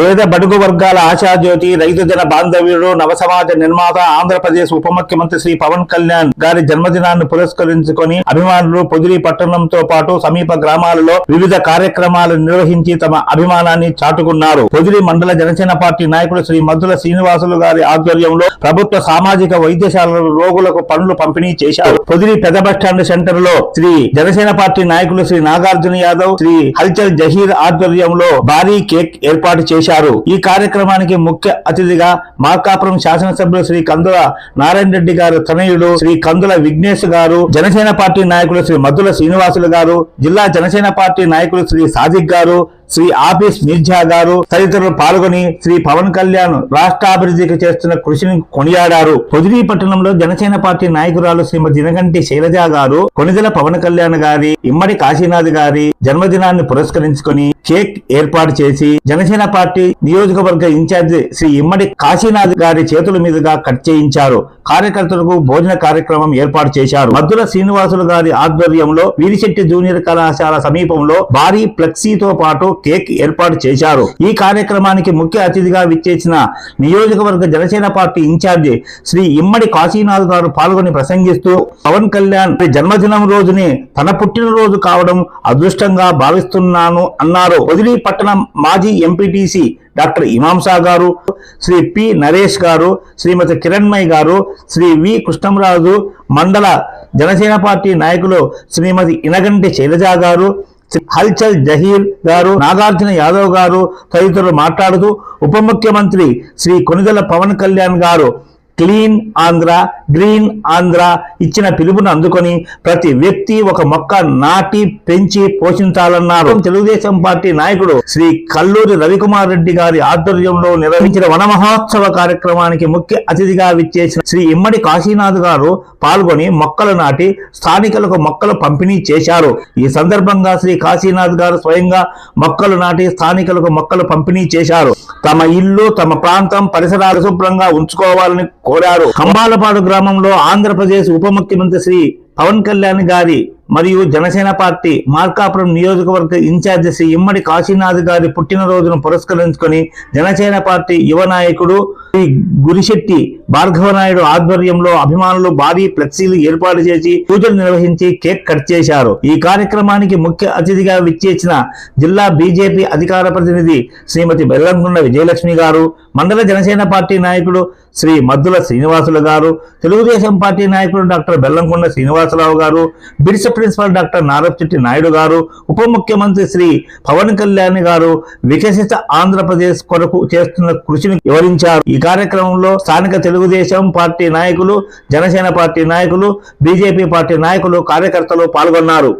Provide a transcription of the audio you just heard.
పేద బడుగు వర్గాల ఆశాజ్యోతి, రైతు జన బాంధవ్యుడు, నవసమాజ నిర్మాత, ఆంధ్రప్రదేశ్ ఉప ముఖ్యమంత్రి శ్రీ పవన్ కళ్యాణ్ గారి జన్మదినాన్ని పురస్కరించుకొని అభిమానులు పొదిలి పట్టణంతో పాటు సమీప గ్రామాలలో వివిధ కార్యక్రమాలు నిర్వహించి తమ అభిమానాన్ని చాటుకున్నారు. పొదిలి మండల జనసేన పార్టీ నాయకులు శ్రీ మద్దుల శ్రీనివాసులు గారి ఆధ్వర్యంలో ప్రభుత్వ సామాజిక వైద్యశాలలో రోగులకు పనులు పంపిణీ చేశారు. పొదిలి పెద్ద బస్టాండ్ సెంటర్ లో శ్రీ జనసేన పార్టీ నాయకులు శ్రీ నాగార్జున యాదవ్, శ్రీ హల్చల్ జహీర్ ఆధ్వర్యంలో భారీ కేక్ ఏర్పాటు చేశారు. ఈ కార్యక్రమానికి ముఖ్య అతిథిగా మార్కాపురం శాసనసభ్యులు శ్రీ కందుల నారాయణ రెడ్డి గారు తనయుడు శ్రీ కందుల విఘ్నేష్ గారు, జనసేన పార్టీ నాయకులు శ్రీ మద్దుల శ్రీనివాసులు గారు, జిల్లా జనసేన పార్టీ నాయకులు శ్రీ సాదిక్ గారు, శ్రీ ఆఫీస్ మిర్జా గారు తదితరులు పాల్గొని శ్రీ పవన్ కళ్యాణ్ రాష్ట్రాభివృద్ధికి చేస్తున్న కృషిని కొనియాడారు. పొదిలి పట్టణంలో జనసేన పార్టీ నాయకురాలు శ్రీమతి దినగంటి శైలజ గారు కొనిదెల పవన్ కళ్యాణ్ గారి, ఇమ్మడి కాశీనాథ్ గారి జన్మదినాన్ని పురస్కరించుకొని కేక్ ఏర్పాటు చేసి జనసేన పార్టీ నియోజకవర్గ ఇన్ఛార్జి శ్రీ ఇమ్మడి కాశీనాథ్ గారి చేతుల మీదుగా కట్ చేయించారు. కార్యకర్తలకు భోజన కార్యక్రమం ఏర్పాటు చేశారు. మద్దుల శ్రీనివాసులు గారి ఆధ్వర్యంలో వీరిశెట్టి జూనియర్ కళాశాల సమీపంలో భారీ ఫ్లెక్సీతో పాటు కేక్ ఏర్పాటు చేశారు. ఈ కార్యక్రమానికి ముఖ్య అతిథిగా విచ్చేసిన నియోజకవర్గ జనసేన పార్టీ ఇన్ఛార్జి శ్రీ ఇమ్మడి కాశీనాథ్ గారు పాల్గొని ప్రసంగిస్తూ పవన్ కళ్యాణ్ జన్మదినం రోజుని తన పుట్టినరోజు కావడం అదృష్టంగా భావిస్తున్నాను అన్నారు. పొదిలి పట్టణం మాజీ ఎంపీటీసీ డాక్టర్ ఇమాంసా గారు, శ్రీ పి నరేష్ గారు, శ్రీమతి కిరణ్మయ్ గారు, శ్రీ వి కృష్ణంరాజు, మండల జనసేన పార్టీ నాయకులు శ్రీమతి ఇనగంటి శైలజ గారు, హల్చల్ జహీర్ గారు, నాగార్జున యాదవ్ గారు తదితరులు మాట్లాడుతూ ఉప ముఖ్యమంత్రి శ్రీ కొనిదెల పవన్ కళ్యాణ్ గారు క్లీన్ ఆంధ్ర, గ్రీన్ ఆంధ్ర ఇచ్చిన పిలుపును అందుకొని ప్రతి వ్యక్తి ఒక మొక్క నాటి పెంచి పోషించాలన్నారు. తెలుగుదేశం పార్టీ నాయకుడు శ్రీ కల్లూరి రవికుమార్ రెడ్డి గారి ఆధ్వర్యంలో నిర్వహించిన వన మహోత్సవ కార్యక్రమానికి ముఖ్య అతిథిగా విచ్చేసిన శ్రీ ఇమ్మడి కాశీనాథ్ గారు పాల్గొని మొక్కలు నాటి స్థానికులకు మొక్కలు పంపిణీ చేశారు. ఈ సందర్భంగా శ్రీ కాశీనాథ్ గారు స్వయంగా మొక్కలు నాటి స్థానికులకు మొక్కలు పంపిణీ చేశారు. తమ ఇల్లు, తమ ప్రాంతం, పరిసరాలు శుభ్రంగా ఉంచుకోవాలని కోరారు. కంబాలపాడు గ్రామంలో ఆంధ్రప్రదేశ్ ఉప ముఖ్యమంత్రి శ్రీ పవన్ కళ్యాణ్ గారి మరియు జనసేన పార్టీ మార్కాపురం నియోజకవర్గ ఇన్ఛార్జి శ్రీ ఇమ్మడి కాశీనాథ్ గారి పుట్టినరోజును పురస్కరించుకొని జనసేన పార్టీ యువ నాయకుడు శ్రీ గురిశెట్టి భార్గవనాయుడు ఆధ్వర్యంలో అభిమానులు భారీ ఫ్లెక్సీలు ఏర్పాటు చేసి పూజలు నిర్వహించి కేక్ కట్ చేశారు. ఈ కార్యక్రమానికి ముఖ్య అతిథిగా విచ్చేసిన జిల్లా బీజేపీ అధికార ప్రతినిధి శ్రీమతి బెల్లంకొండ విజయలక్ష్మి గారు, మండల జనసేన పార్టీ నాయకుడు శ్రీ మద్దుల శ్రీనివాసులు గారు, తెలుగుదేశం పార్టీ నాయకుడు డాక్టర్ బెల్లంకొండ శ్రీనివాసరావు గారు, బిడ్స్ ప్రిన్సిపల్ డాక్టర్ నారపచెట్టి నాయుడు గారు, ఉప ముఖ్యమంత్రి శ్రీ పవన్ కళ్యాణ్ గారు వికసిత ఆంధ్రప్రదేశ్ కొరకు చేస్తున్న కృషిని వివరించారు. ఈ కార్యక్రమంలో స్థానిక తెలుగుదేశం పార్టీ నాయకులు, జనసేన పార్టీ నాయకులు, బీజేపీ పార్టీ నాయకులు, కార్యకర్తలు పాల్గొన్నారు.